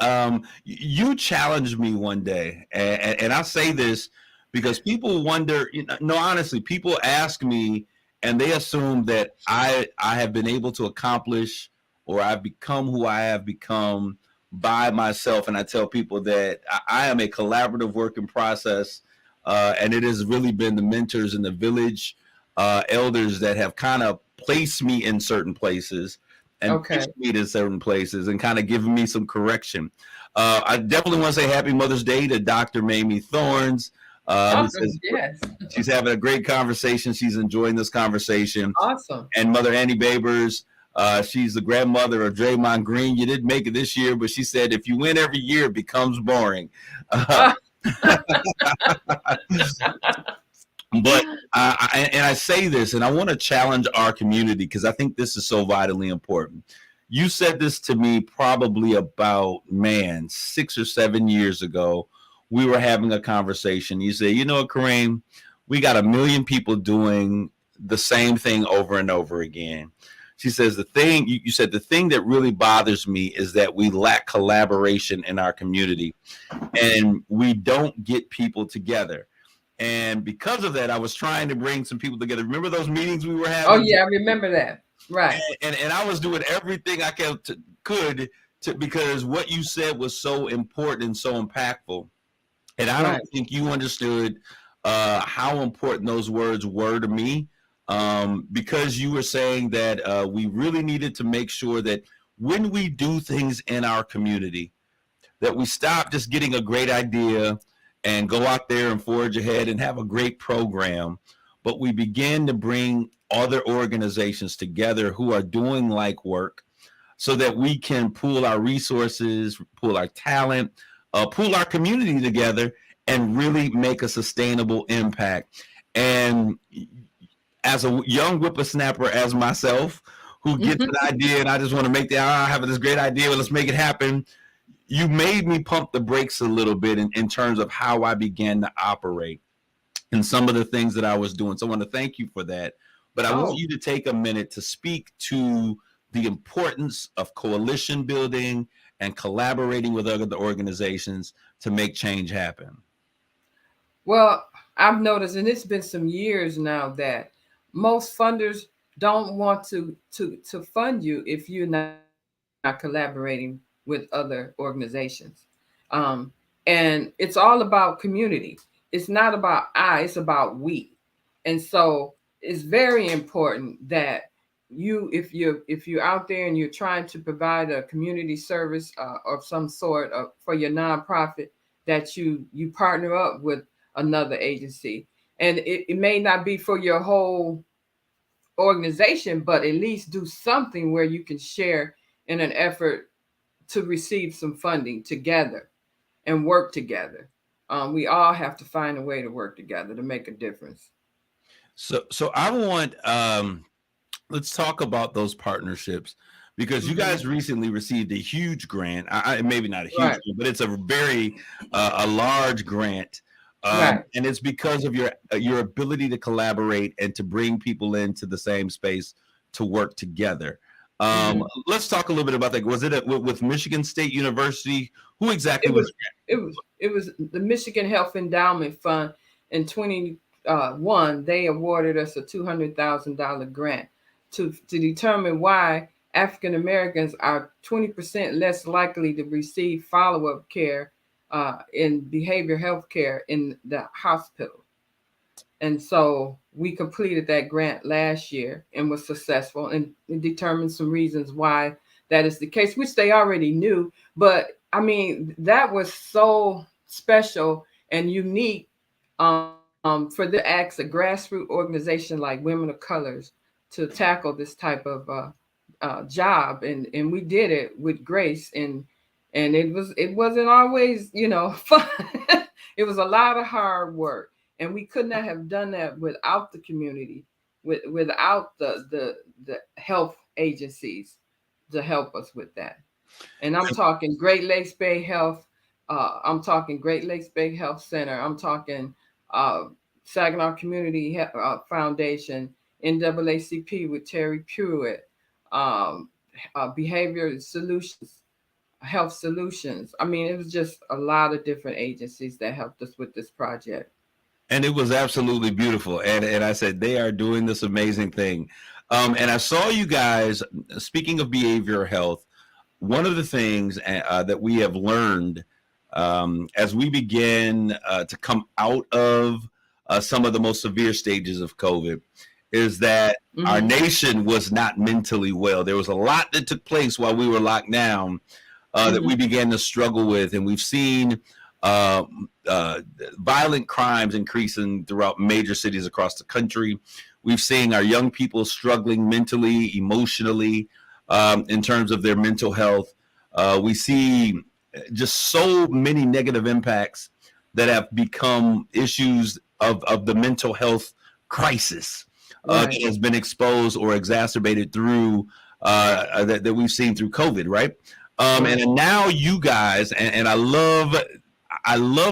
you challenged me one day, and I say this because people wonder. No, honestly, people ask me, and they assume that I have been able to accomplish or I've become who I have become by myself. And I tell people that I am a collaborative work in process, and it has really been the mentors in the village, elders that have kind of placed me in certain places and pushed me to certain places and kind of given me some correction. I definitely want to say Happy Mother's Day to Dr. Mamie Thorns. Who says yes. She's having a great conversation. She's enjoying this conversation. Awesome. And Mother Annie Babers, she's the grandmother of Draymond Green. You didn't make it this year, but she said if you win every year, it becomes boring. But I say this, and I want to challenge our community because I think this is so vitally important. You said this to me probably about, 6 or 7 years ago. We were having a conversation. You say, Kareem, we got 1 million people doing the same thing over and over again. She says, you said the thing that really bothers me is that we lack collaboration in our community and we don't get people together. And because of that, I was trying to bring some people together. Remember those meetings we were having? Oh, yeah, I remember that. Right. And I was doing everything I could because what you said was so important and so impactful. And I don't think you understood how important those words were to me, because you were saying that we really needed to make sure that when we do things in our community, that we stop just getting a great idea and go out there and forge ahead and have a great program, but we begin to bring other organizations together who are doing like work so that we can pool our resources, pool our talent, pool our community together and really make a sustainable impact. And as a young whippersnapper as myself, who gets an idea and I just want to I have this great idea, let's make it happen. You made me pump the brakes a little bit in terms of how I began to operate and some of the things that I was doing. So I want to thank you for that. But I want you to take a minute to speak to the importance of coalition building and collaborating with other organizations to make change happen. Well, I've noticed, and it's been some years now, that most funders don't want to fund you if you're not collaborating with other organizations. And it's all about community. It's not about it's about we. And so it's very important that if you're out there and you're trying to provide a community service of some sort for your nonprofit, that you partner up with another agency. And it may not be for your whole organization, but at least do something where you can share in an effort to receive some funding together and work together. We all have to find a way to work together to make a difference. So I want, let's talk about those partnerships, because you guys recently received a huge grant. Maybe not a huge one, but it's a very a large grant. And it's because of your ability to collaborate and to bring people into the same space to work together. Let's talk a little bit about that. Was it with Michigan State University? Who exactly was it? It was the Michigan Health Endowment Fund. In 2021, they awarded us a $200,000 grant to determine why African Americans are 20% less likely to receive follow-up care in behavioral health care in the hospital. And so we completed that grant last year and was successful, and determined some reasons why that is the case, which they already knew. But I mean, that was so special and unique, for them to ask a grassroots organization like Women of Colors to tackle this type of job, and we did it with grace, and it wasn't always, fun. It was a lot of hard work, and we could not have done that without the community, without the health agencies to help us with that. And I'm talking Great Lakes Bay Health. I'm talking Great Lakes Bay Health Center. I'm talking uh, Saginaw Community Foundation, NAACP with Terry Pruitt, um, Behavior Solutions, Health Solutions. I mean, it was just a lot of different agencies that helped us with this project. And it was absolutely beautiful. And I said, they are doing this amazing thing. And I saw you guys, speaking of behavioral health, one of the things that we have learned as we begin to come out of some of the most severe stages of COVID is that our nation was not mentally well. There was a lot that took place while we were locked down that we began to struggle with. And we've seen violent crimes increasing throughout major cities across the country. We've seen our young people struggling mentally, emotionally, in terms of their mental health. We see just so many negative impacts that have become issues of the mental health crisis that has been exposed or exacerbated through that we've seen through COVID, right? And now you guys, and I love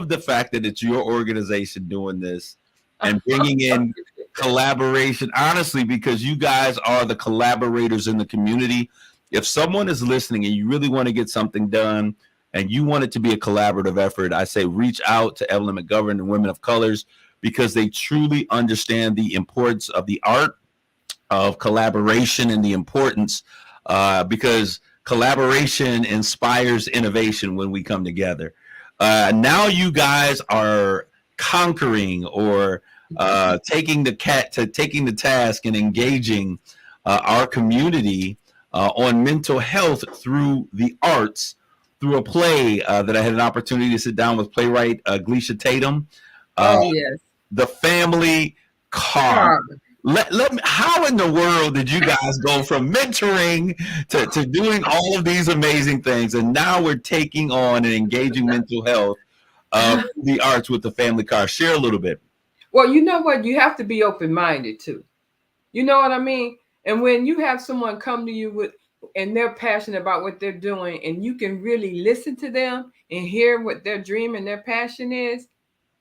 the fact that it's your organization doing this and bringing in collaboration, honestly, because you guys are the collaborators in the community. If someone is listening and you really want to get something done and you want it to be a collaborative effort, I say reach out to Evelyn McGovern and Women of Colors, because they truly understand the importance of the art of collaboration and the importance because collaboration inspires innovation when we come together. Now you guys are conquering or taking the task and engaging our community on mental health through the arts, through a play that I had an opportunity to sit down with playwright Gleisha Tatum. Yes. The Family Car. Let me, how in the world did you guys go from mentoring to doing all of these amazing things, and now we're taking on and engaging mental health the arts with the Family Car? Share a little bit. Well, you know what? You have to be open-minded too. You know what I mean? And when you have someone come to you and they're passionate about what they're doing, and you can really listen to them and hear what their dream and their passion is,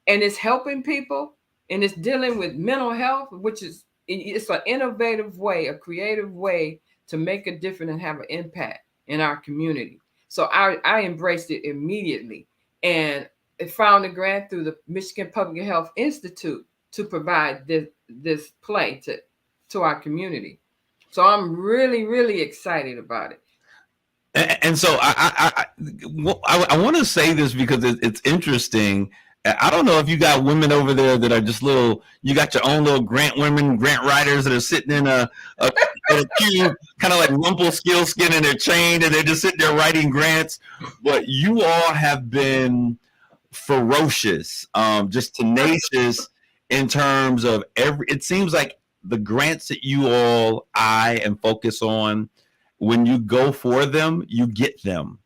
and it's helping people, and it's dealing with mental health, which is, it's an innovative way, a creative way to make a difference and have an impact in our community. So I embraced it immediately, and it found a grant through the Michigan Public Health Institute to provide this play to our community. So I'm really, really excited about it. And so I want to say this because it's interesting. I don't know if you got women over there that are just you got your own little grant writers that are sitting in a queue, kind of like Rumpelstiltskin in their chain, and they're just sitting there writing grants. But you all have been ferocious, just tenacious in terms of it seems like the grants that you all eye and focus on, when you go for them, you get them.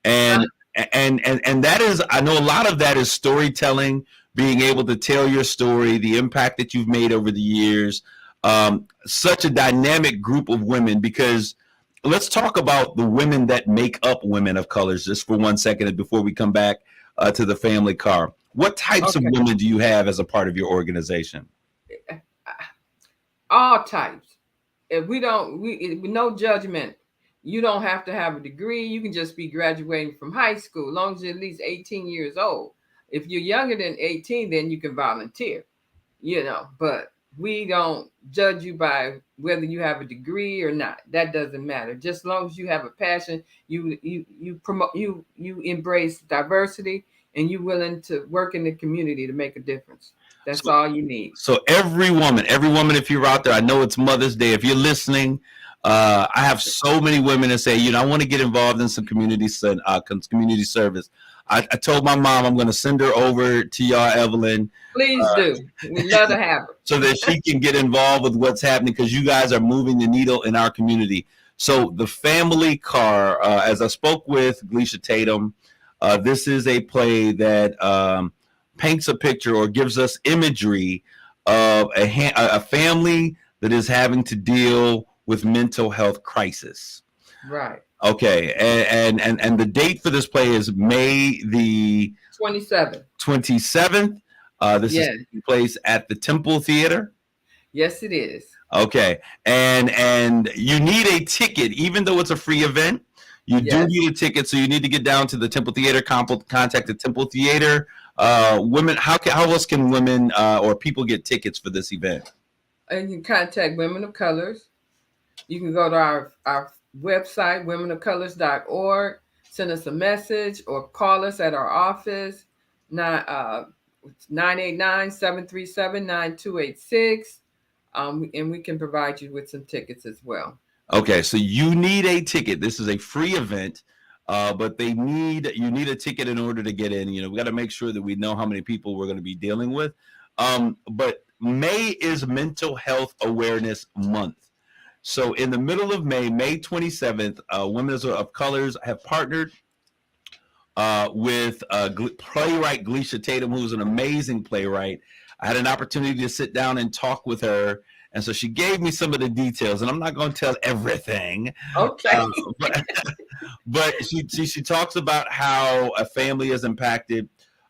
And that is, I know a lot of that is storytelling, being able to tell your story, the impact that you've made over the years. Such a dynamic group of women, because let's talk about the women that make up Women of Colors just for 1 second before we come back to the Family Car. What types of women do you have as a part of your organization? All types. If no judgment. You don't have to have a degree. You can just be graduating from high school, as long as you're at least 18 years old. If you're younger than 18, then you can volunteer, but we don't judge you by whether you have a degree or not. That doesn't matter. Just as long as you have a passion, you promote, you embrace diversity, and you're willing to work in the community to make a difference. That's all you need. So every woman, if you're out there, I know it's Mother's Day. If you're listening, I have so many women that say, I want to get involved in some community service. I told my mom I'm going to send her over to y'all, Evelyn. Please do. We'd love to have her. So that she can get involved with what's happening, because you guys are moving the needle in our community. So the family car, as I spoke with Gleisha Tatum, this is a play that paints a picture or gives us imagery of a family that is having to deal with mental health crisis. Right. Okay, and the date for this play is May the 27th. 27th. This is taking place at the Temple Theater. Yes, it is. Okay, and you need a ticket, even though it's a free event. You do need a ticket, so you need to get down to the Temple Theater. Contact the Temple Theater. Women, how else can women or people get tickets for this event? And you can contact Women of Colors. You can go to our website, womenofcolors.org, send us a message or call us at our office, 989-737-9286, and we can provide you with some tickets as well. Okay, so you need a ticket. This is a free event, but you need a ticket in order to get in. We got to make sure that we know how many people we're going to be dealing with. But May is Mental Health Awareness Month. So in the middle of May, May 27th, Women of Colors have partnered with playwright Gleisha Tatum, who's an amazing playwright. I had an opportunity to sit down and talk with her, and so she gave me some of the details, and I'm not going to tell everything. Okay. But she talks about how a family is impacted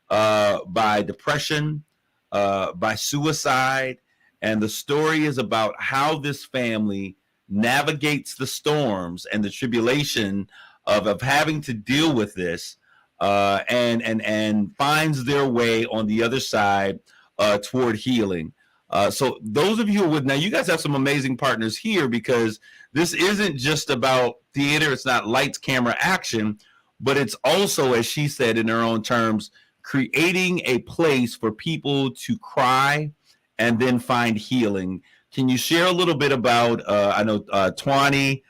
by depression, by suicide, and the story is about how this family navigates the storms and the tribulation of having to deal with this, and finds their way on the other side toward healing. So those of you now, you guys have some amazing partners here, because this isn't just about theater. It's not lights, camera, action, but it's also, as she said in her own terms, creating a place for people to cry and then find healing. Can you share a little bit about, I know Twani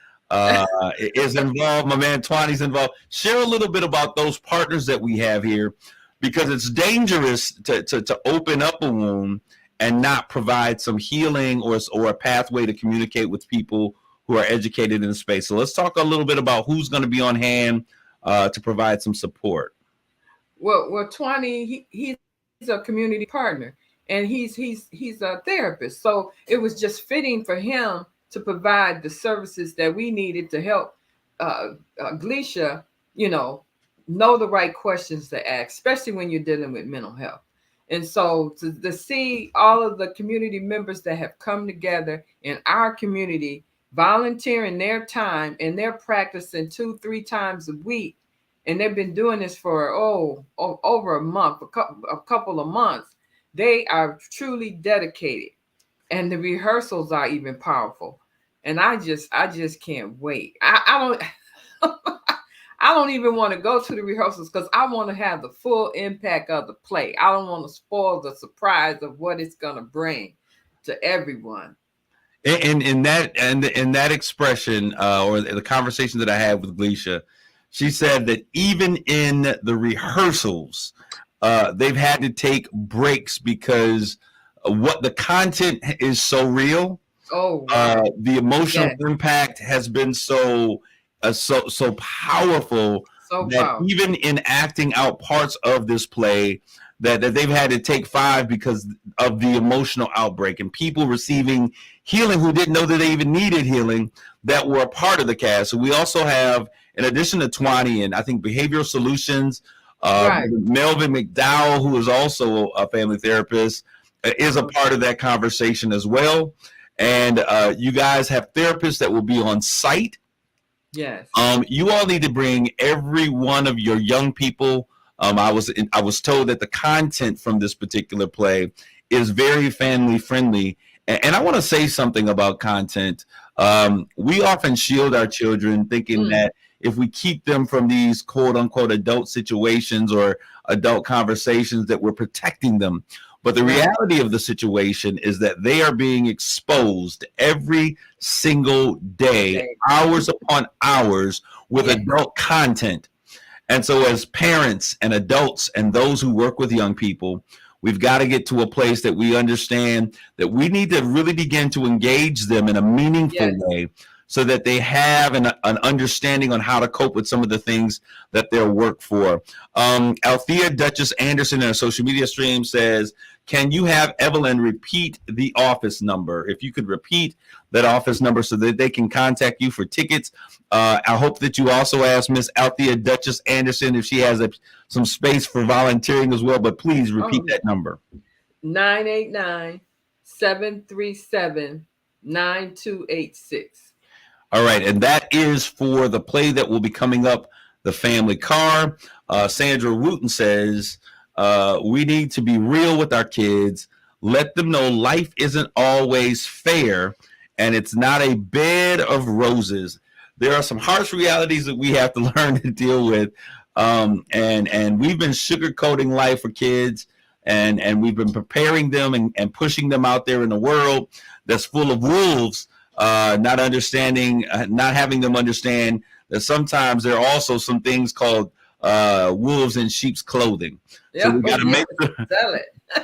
is involved, my man Twani's involved. Share a little bit about those partners that we have here, because it's dangerous to open up a wound and not provide some healing or a pathway to communicate with people who are educated in the space. So let's talk a little bit about who's going to be on hand to provide some support. Well, Twani, he's a community partner, and he's a therapist. So it was just fitting for him to provide the services that we needed to help Gleisha, know the right questions to ask, especially when you're dealing with mental health. And so to see all of the community members that have come together in our community, volunteering their time, and they're practicing 2-3 times a week, and they've been doing this for over a month, a couple of months. They are truly dedicated, and the rehearsals are even powerful. And I just can't wait. I don't even want to go to the rehearsals, because I want to have the full impact of the play. I don't want to spoil the surprise of what it's going to bring to everyone. And in that expression, or the conversation that I had with Gleisha, she said that even in the rehearsals, they've had to take breaks because what the content is so real. Oh, wow. The emotional impact has been so powerful that even in acting out parts of this play, that they've had to take 5 because of the emotional outbreak, and people receiving healing who didn't know that they even needed healing that were a part of the cast. So we also have, in addition to Twani and I think Behavioral Solutions, Melvin McDowell, who is also a family therapist, is a part of that conversation as well. And you guys have therapists that will be on site. Yes. You all need to bring every one of your young people. I was told that the content from this particular play is very family friendly. And I want to say something about content. We often shield our children thinking that if we keep them from these quote unquote adult situations or adult conversations, that we're protecting them. But the reality of the situation is that they are being exposed every single day, hours upon hours, with adult content. And so as parents and adults and those who work with young people, we've got to get to a place that we understand that we need to really begin to engage them in a meaningful way, so that they have an understanding on how to cope with some of the things that they're work for. Althea Duchess Anderson in a social media stream says, can you have Evelyn repeat the office number? If you could repeat that office number so that they can contact you for tickets. I hope that you also ask Miss Althea Duchess Anderson if she has some space for volunteering as well, but please repeat that number. 989-737-9286. All right, and that is for the play that will be coming up, The Family Car. Sandra Wooten says, we need to be real with our kids. Let them know life isn't always fair, and it's not a bed of roses. There are some harsh realities that we have to learn to deal with, and we've been sugarcoating life for kids, and we've been preparing them and pushing them out there in the world that's full of wolves. Not understanding, not having them understand that sometimes there are also some things called wolves in sheep's clothing. So we got to make sure,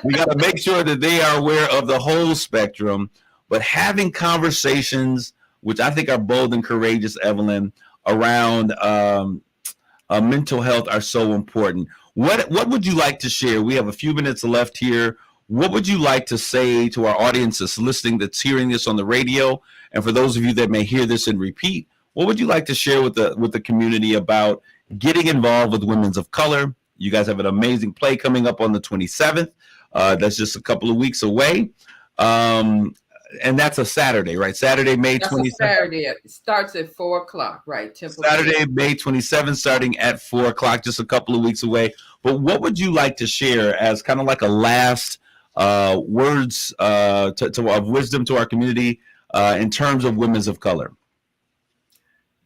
we got to make sure that they are aware of the whole spectrum. But having conversations, which I think are bold and courageous, Evelyn, around mental health are so important. What would you like to share? We have a few minutes left here. What would you like to say to our audience that's listening, that's hearing this on the radio, and for those of you that may hear this in repeat, what would you like to share with the community about getting involved with women of color? You guys have an amazing play coming up on the 27th. That's just a couple of weeks away. And that's a Saturday, right? Saturday, May 27th. Saturday. It starts at 4:00, right? Saturday, May 27th, starting at 4:00, just a couple of weeks away. But what would you like to share as kind of like a last words of wisdom to our community in terms of women of color?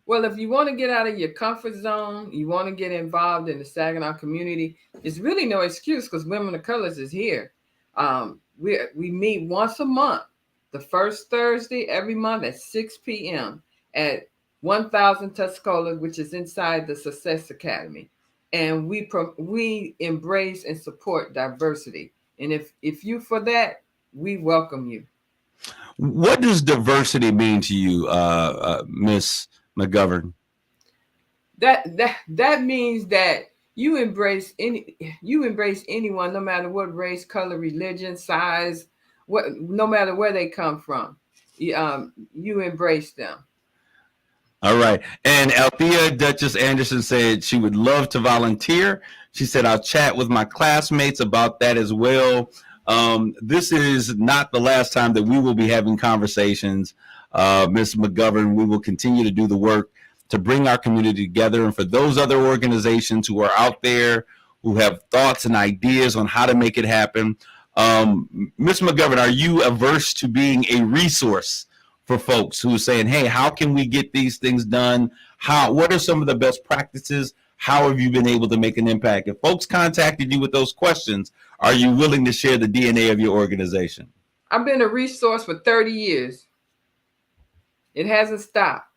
Well, if you want to get out of your comfort zone, you want to get involved in the Saginaw community, there's really no excuse, because Women of Colors is here. We meet once a month, the first Thursday every month at 6 p.m. at 1000 Tuscola, which is inside the Success Academy. And we embrace and support diversity. And if you for that, we welcome you. What does diversity mean to you, Miss McGovern? That means that you embrace anyone, no matter what race, color, religion, size, no matter where they come from. You embrace them. All right. And Althea Duchess Anderson said she would love to volunteer. She said, I'll chat with my classmates about that as well. This is not the last time that we will be having conversations. Ms. McGovern, we will continue to do the work to bring our community together. And for those other organizations who are out there who have thoughts and ideas on how to make it happen, Ms. McGovern, are you averse to being a resource for folks who are saying, hey, how can we get these things done? What are some of the best practices? How have you been able to make an impact? If folks contacted you with those questions, are you willing to share the DNA of your organization? I've been a resource for 30 years. It hasn't stopped.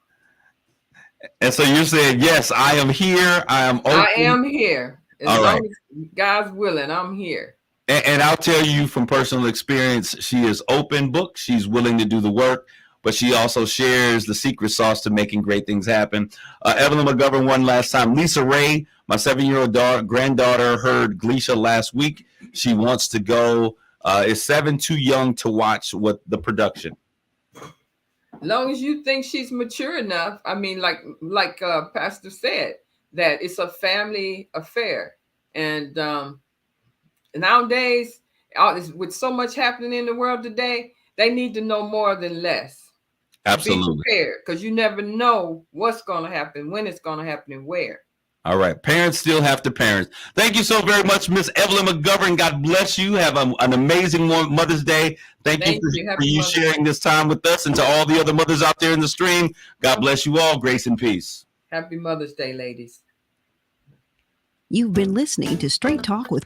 And so you're saying, yes, I am here. I am open. I am here. As long as God's willing, I'm here. And I'll tell you from personal experience, she is open book. She's willing to do the work, but she also shares the secret sauce to making great things happen. Evelyn McGovern, one last time. Lisa Ray, my 7-year-old granddaughter, heard Gleisha last week. She wants to go. Is 7 too young to watch the production? As long as you think she's mature enough. I mean, like Pastor said, that it's a family affair. And nowadays, with so much happening in the world today, they need to know more than less. Absolutely. Be prepared, because you never know what's going to happen, when it's going to happen, and where. All right. Parents still have to parent. Thank you so very much, Miss Evelyn McGovern. God bless you. Have an amazing Mother's Day. Thank you for you sharing this time with us. And to all the other mothers out there in the stream, God bless you all. Grace and peace. Happy Mother's Day, ladies. You've been listening to Straight Talk with